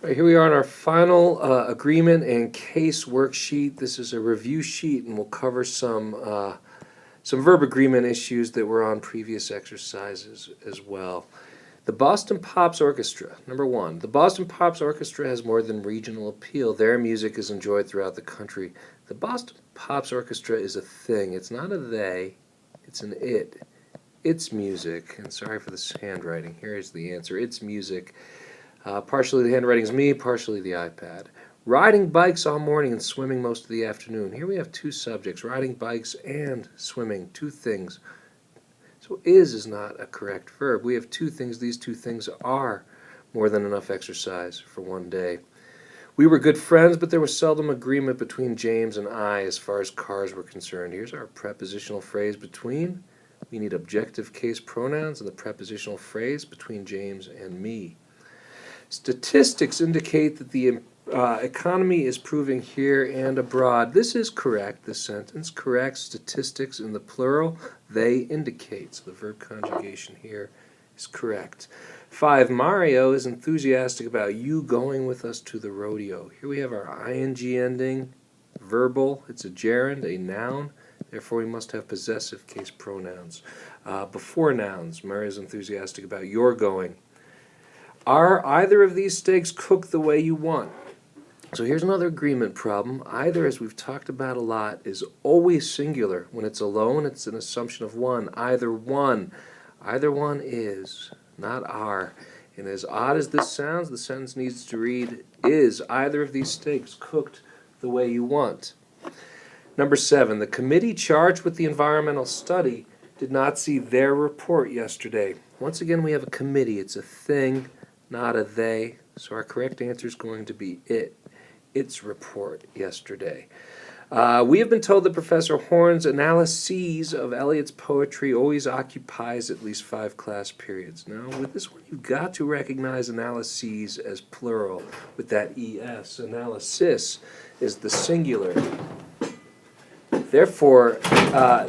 All right, here we are on our final agreement and case worksheet. This is a review sheet, and we'll cover some verb agreement issues that were on previous exercises as well. The Boston Pops Orchestra, number one. The Boston Pops Orchestra has more than regional appeal. Their music is enjoyed throughout the country. The Boston Pops Orchestra is a thing. It's not a they, it's an it. It's music, and sorry for this handwriting. Here is the answer. It's music. Partially the handwriting is me, partially the iPad. Riding bikes all morning and swimming most of the afternoon. Here we have two subjects, riding bikes and swimming, two things. So is not a correct verb. We have two things. These two things are more than enough exercise for one day. We were good friends, but there was seldom agreement between James and I as far as cars were concerned. Here's our prepositional phrase between. We need objective case pronouns and the prepositional phrase between James and me. Statistics indicate that the economy is improving here and abroad. This is correct, this sentence. Correct. Statistics in the plural, they indicate. So the verb conjugation here is correct. 5. Mario is enthusiastic about you going with us to the rodeo. Here we have our ing ending, verbal. It's a gerund, a noun. Therefore, we must have possessive case pronouns. Before nouns, Mario is enthusiastic about your going. Are either of these steaks cooked the way you want? So here's another agreement problem. Either, as we've talked about a lot, is always singular. When it's alone, it's an assumption of one. Either one. Either one is, not are. And as odd as this sounds, the sentence needs to read, is either of these steaks cooked the way you want? Number 7, the committee charged with the environmental study did not see their report yesterday. Once again, we have a committee. It's a thing, not a they. So our correct answer is going to be it. Its report yesterday. We have been told that Professor Horn's analyses of Eliot's poetry always occupies at least 5 class periods. Now, with this one, you've got to recognize analyses as plural with that es. Analysis is the singular. Therefore,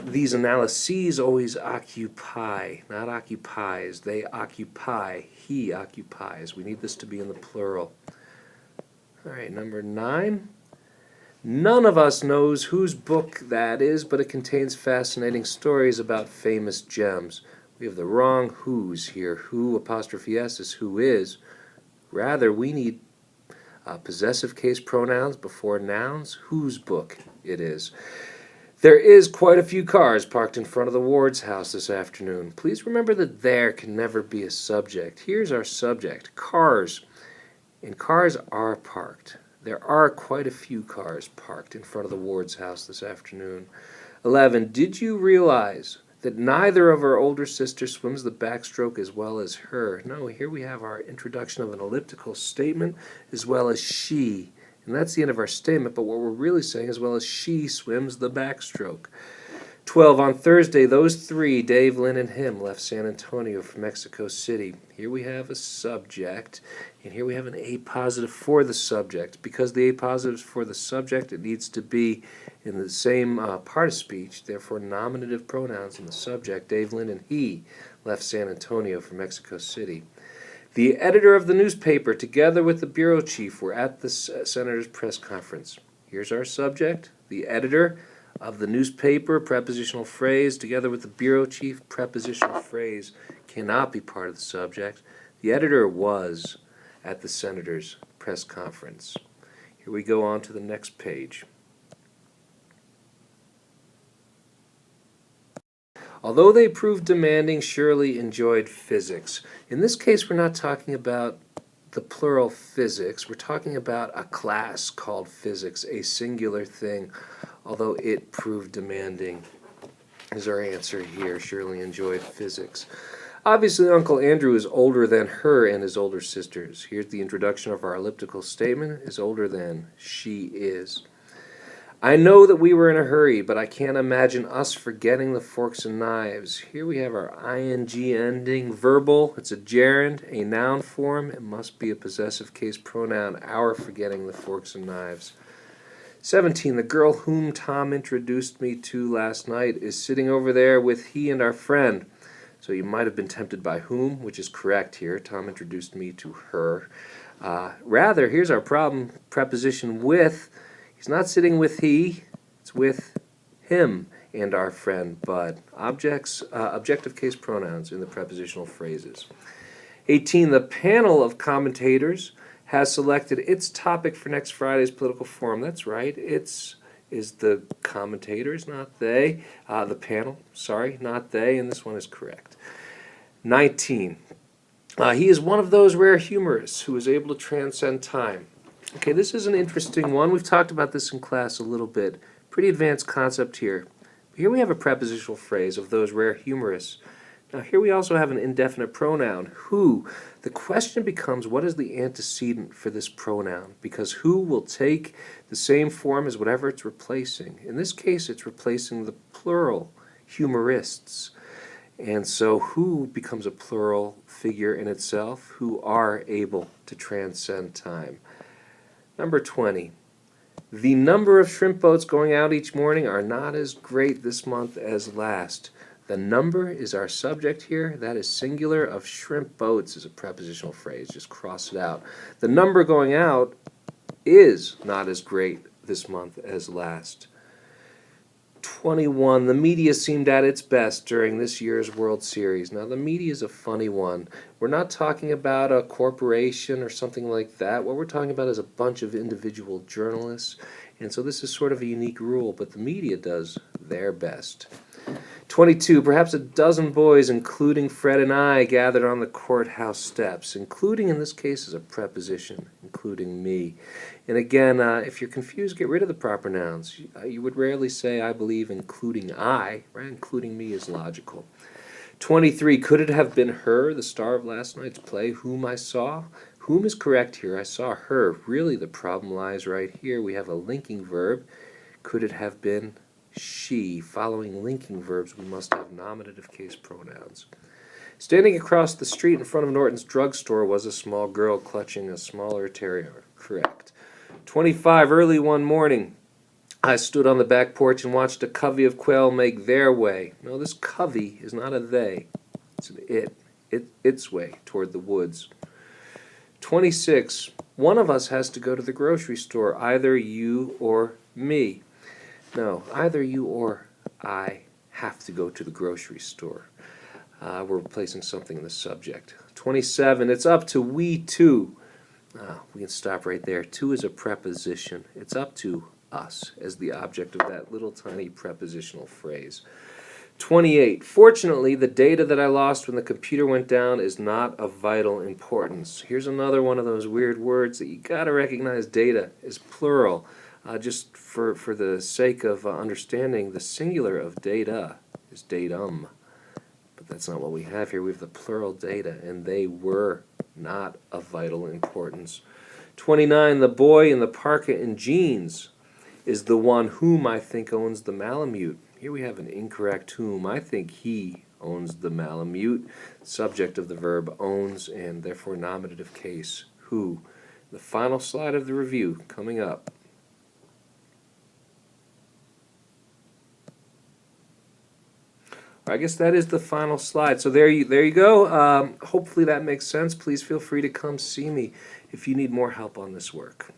these analyses always occupy, not occupies. They occupy. He occupies. We need this to be in the plural. All right, number 9. None of us knows whose book that is, but it contains fascinating stories about famous gems. We have the wrong whose here. Who apostrophe s is who is. Rather, we need possessive case pronouns before nouns. Whose book it is. There is quite a few cars parked in front of the Ward's house this afternoon. Please remember that there can never be a subject. Here's our subject, cars. And cars are parked. There are quite a few cars parked in front of the Ward's house this afternoon. 11. Did you realize that neither of our older sisters swims the backstroke as well as her? No, here we have our introduction of an elliptical statement as well as she. And that's the end of our statement, but what we're really saying as well as she swims the backstroke. 12. On Thursday, those three, Dave, Lynn, and him, left San Antonio for Mexico City. Here we have a subject, and here we have an A positive for the subject. Because the A positive is for the subject, it needs to be in the same part of speech. Therefore, nominative pronouns in the subject. Dave, Lynn, and he left San Antonio for Mexico City. The editor of the newspaper, together with the bureau chief, were at the senator's press conference. Here's our subject, the editor of the newspaper, prepositional phrase, together with the bureau chief, prepositional phrase, cannot be part of the subject. The editor was at the senator's press conference. Here we go on to the next page. Although they proved demanding, Shirley enjoyed physics. In this case, we're not talking about the plural physics. We're talking about a class called physics, a singular thing, although it proved demanding is our answer here. Shirley enjoyed physics. Obviously, Uncle Andrew is older than her and his older sisters. Here's the introduction of our elliptical statement, is older than, she is. I know that we were in a hurry, but I can't imagine us forgetting the forks and knives. Here we have our ing ending, verbal. It's a gerund, a noun form. It must be a possessive case pronoun, our forgetting the forks and knives. 17. The girl whom Tom introduced me to last night is sitting over there with he and our friend. So you might have been tempted by whom, which is correct here. Tom introduced me to her. Rather, here's our problem, preposition with. He's not sitting with he, it's with him and our friend Bud. Objective case pronouns in the prepositional phrases. 18, the panel of commentators has selected its topic for next Friday's political forum. That's right, it's is the commentators, not they. The panel, sorry, not they, and this one is correct. 19, he is one of those rare humorists who is able to transcend time. Okay, this is an interesting one. We've talked about this in class a little bit. Pretty advanced concept here. Here we have a prepositional phrase of those rare humorists. Now here we also have an indefinite pronoun, who. The question becomes, what is the antecedent for this pronoun? Because who will take the same form as whatever it's replacing. In this case, it's replacing the plural, humorists. And so who becomes a plural figure in itself, who are able to transcend time. Number 20. The number of shrimp boats going out each morning are not as great this month as last. The number is our subject here. That is singular of shrimp boats is a prepositional phrase. Just cross it out. The number going out is not as great this month as last. 21. The media seemed at its best during this year's World Series. Now, the media is a funny one. We're not talking about a corporation or something like that. What we're talking about is a bunch of individual journalists. And so this is sort of a unique rule, but the media does their best. 22. Perhaps a dozen boys, including Fred and I, gathered on the courthouse steps. Including, in this case, is a preposition, including me. And again, if you're confused, get rid of the proper nouns. You would rarely say, I believe, including I, right? Including me is logical. 23. Could it have been her, the star of last night's play, whom I saw? Whom is correct here? I saw her. Really, the problem lies right here. We have a linking verb. Could it have been she? Following linking verbs, we must have nominative case pronouns. Standing across the street in front of Norton's drugstore was a small girl clutching a smaller terrier. Correct. 25. Early one morning, I stood on the back porch and watched a covey of quail make their way. No, this covey is not a they. It's an it. Its way toward the woods. 26. One of us has to go to the grocery store, either you or me. No, either you or I have to go to the grocery store. We're replacing something in the subject. 27. It's up to we two. We can stop right there. To is a preposition. It's up to us as the object of that little tiny prepositional phrase. 28. Fortunately, the data that I lost when the computer went down is not of vital importance. Here's another one of those weird words that you gotta recognize. Data is plural. Just for the sake of understanding, the singular of data is datum. But that's not what we have here. We have the plural data, and they were not of vital importance. 29. The boy in the parka and jeans is the one whom I think owns the Malamute. Here we have an incorrect whom. I think he owns the Malamute. Subject of the verb owns, and therefore nominative case who. The final slide of the review coming up. I guess that is the final slide. So there you go. Hopefully that makes sense. Please feel free to come see me if you need more help on this work.